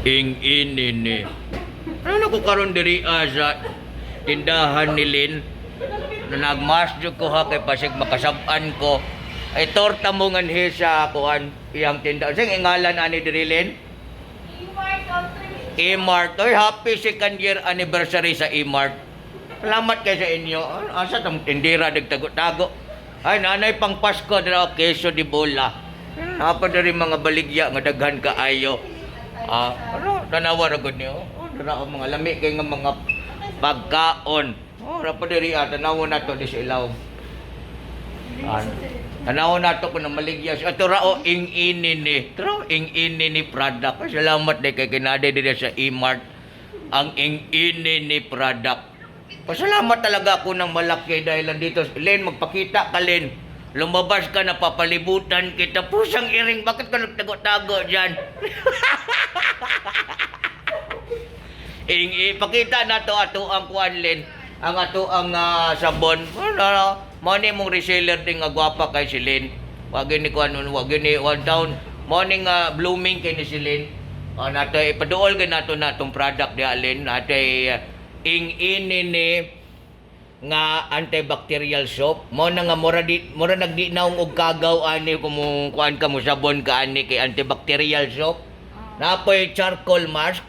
Ini. Ano ko karon diri sa tindahan ni Lin na nagmasjud ko ha kay pasig makasab-an ko ay torta mo nganhi sa kuan iyang tindahan. Sing ngalan ani diri Lin? E-Mart. Oy, happy second year anniversary sa E-Mart. Salamat kay sa inyo. Asa tong tindira nagtago-tago. Ay nanay pang Pasko dira keso di bola. Apa dari mga baligya nga daghan kaayo. Ano tanawa ra gud niyo? Dira mga lami kay nga mga pagkaon. Ra pa diri tanawa nato di sa ilaw. Tanawa nato kun maligya. Ato ra o ing-ini ni. Tro ing-ini ni product. Salamat day kay kinade diri sa E-Mart. Ang ing-ini ni product. Pasalamat talaga ako ng malaki dahil nandito. Len, magpakita ka, Len. Lumabas ka na papalibutan kita. Pusang iring, bakit ka nagtago-tago dyan? Ipakita na to ato ang kuan, Len. Ang ato ang sabon. Mani mong reseller din nga gwapa kay si Len. Wagin ni kuan, wagin ni one town. Morning blooming kay ni si Len. Nato ipaduol ka nato na itong product di Len. Nato ing-ini ni nga antibacterial soap mo na nga mura nagdi naong og kagaw ani kung kuan ka mo sabon ka ani kay antibacterial soap napoy charcoal mask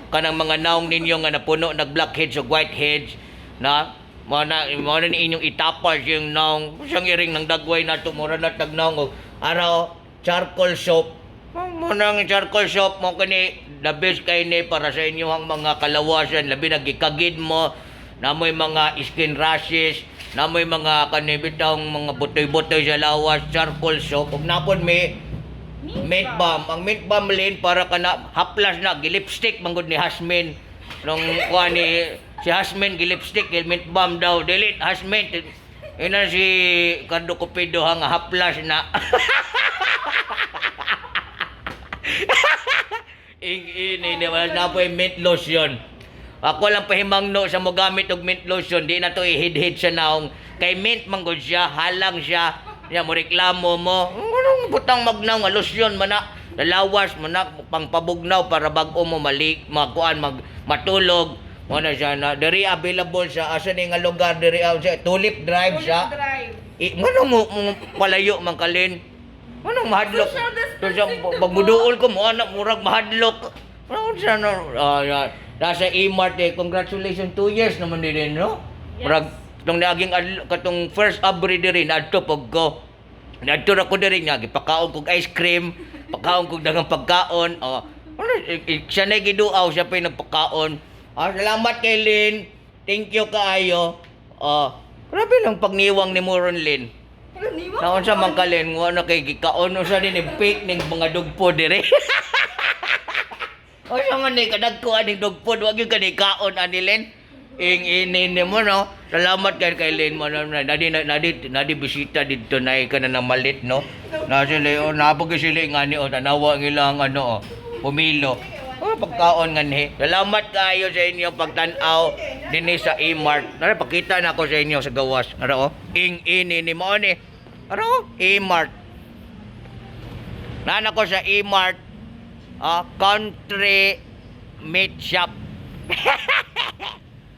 kanang mga naong ninyo nga napuno nag blackheads o whiteheads na mo na inyong itapal yung naong siyang iring nang dagway nato mura na tag naong araw charcoal soap mo nang charcoal soap mo kani the best kay ni para sa inyong mga kalawasan labi nagikagid mo namoy mga skin rashes namoy mga kanibitang mga butoy-butoy sa lawas charcoal soap ug napon may mint balm ang mint balm Lin para kana haplas na gilipstick manggod ni Hasmin nung kuani si Hasmin gilipstick mint balm daw dili Hasmin ina si Cardo Cupido nga haplas na ini wala na po mint lotion. Ako lang pahimangno sa mo gamit og mint lotion, di na to ihid-hid sa naong kay mint manggod siya, halang siya. Ya mo reklamo mo. Anong butang magnaw nga lotion man na lalawas man na pangpabugnaw para bag-o mo magkuan matulog. Mo na siya na diri available sa asa ni nga lugar diri sa Tulip Drive siya. Ngano mo palayo man kalin. Anong mahadlok? So siya magbuduol ko mo anak murag mahadlok. Ano siya no? Nasa E-Mart congratulations 2 years naman din no? Murag tong naging katong first abri diri nadto pag ko. Nadto ra ko diri nga gipakaon kog ice cream, pakaon kog daghang pagkaon. Siya na giduaw siya pa nagpakaon. Salamat kay Lin. Thank you kaayo. Grabe lang pagniwang ni Moron Lin. Naon sa mangkalin mo na kay gikaon sa din fake ning mga dugpo dire. O sa man ni kadagko ani dugpo wag yung kanikaon ani Len. Ing-ini mo no. Salamat kay Len mo na nadi bisita didto na ka na malit no. Na sila napag sila ngani tanawa ngilang pumilo. Pagkaon nganhi. Salamat kayo sa inyo pagtan-aw dinhi sa E-Mart. Nara pakita na ako sa inyo sa gawas. Nara ing-ini ni mo ni. E-Mart. Nana ko sa E-Mart. Country meat shop.